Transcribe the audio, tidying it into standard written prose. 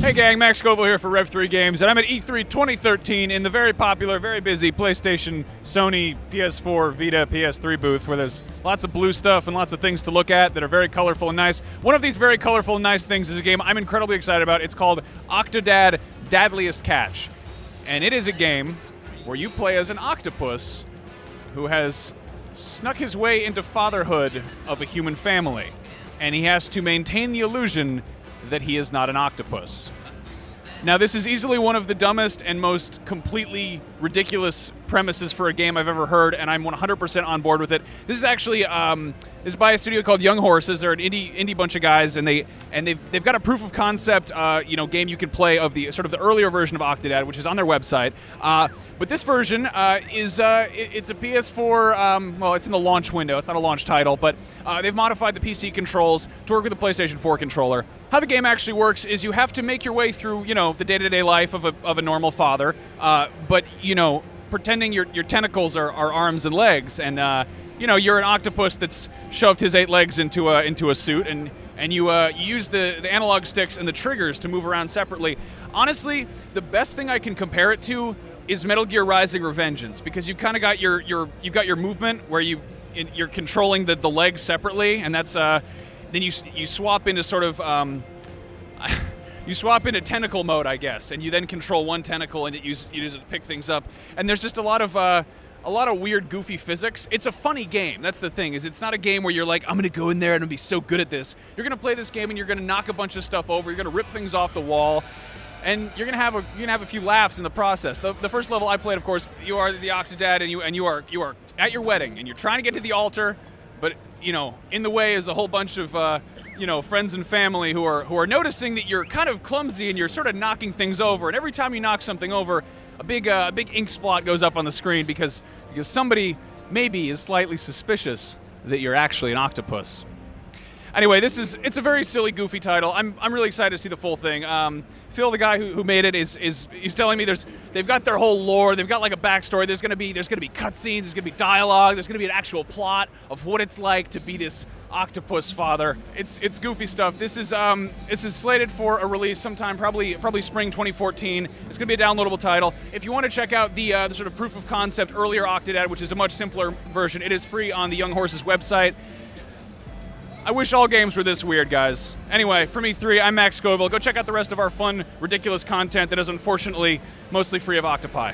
Hey gang, Max Scoville here for Rev3 Games, and I'm at E3 2013 in the very popular, very busy PlayStation, Sony, PS4, Vita, PS3 booth, where there's lots of blue stuff and lots of things to look at that are very colorful and nice. One of these very colorful and nice things is a game I'm incredibly excited about. It's called OCTODAD, Dadliest Catch. And it is a game where you play as an octopus who has snuck his way into fatherhood of a human family. And he has to maintain the illusion that he is not an octopus. Now, this is easily one of the dumbest and most completely ridiculous premises for a game I've ever heard, and I'm 100% on board with it. This is actually is by a studio called Young Horses. They're an indie bunch of guys, and they've got a proof of concept game you can play of the sort of the earlier version of Octodad, which is on their website. But this version it's a PS4. Well, it's in the launch window. It's not a launch title, but they've modified the PC controls to work with the PlayStation 4 controller. How the game actually works is you have to make your way through, the day-to-day life of a normal father, but pretending your tentacles are arms and legs, and you're an octopus that's shoved his 8 legs into a suit, and you use the analog sticks and the triggers to move around separately. Honestly, the best thing I can compare it to is Metal Gear Rising: Revengeance, because you've kind of got your movement where you're controlling the legs separately, and that's then you swap into sort of you swap into tentacle mode, I guess, and you then control one tentacle and you use it to pick things up. And there's just a lot of weird, goofy physics. It's a funny game. That's the thing. Is it's not a game where you're like, I'm gonna go in there and I'm gonna be so good at this. You're gonna play this game and you're gonna knock a bunch of stuff over. You're gonna rip things off the wall, and you're gonna have a few laughs in the process. The first level I played, of course, you are the Octodad, and you are at your wedding, and you're trying to get to the altar, but in the way is a whole bunch of friends and family who are noticing that you're kind of clumsy and you're sort of knocking things over. And every time you knock something over, a big ink splot goes up on the screen because somebody maybe is slightly suspicious that you're actually an octopus. Anyway, it's a very silly, goofy title. I'm really excited to see the full thing. Phil, the guy who made it, he's telling me they've got their whole lore. They've got like a backstory. There's gonna be cutscenes. There's gonna be dialogue. There's gonna be an actual plot of what it's like to be this octopus father. It's goofy stuff. This is slated for a release sometime probably spring 2014. It's gonna be a downloadable title. If you want to check out the sort of proof of concept earlier Octodad, which is a much simpler version, it is free on the Young Horses website. I wish all games were this weird, guys. Anyway, from E3, I'm Max Scoville. Go check out the rest of our fun, ridiculous content that is unfortunately mostly free of octopi.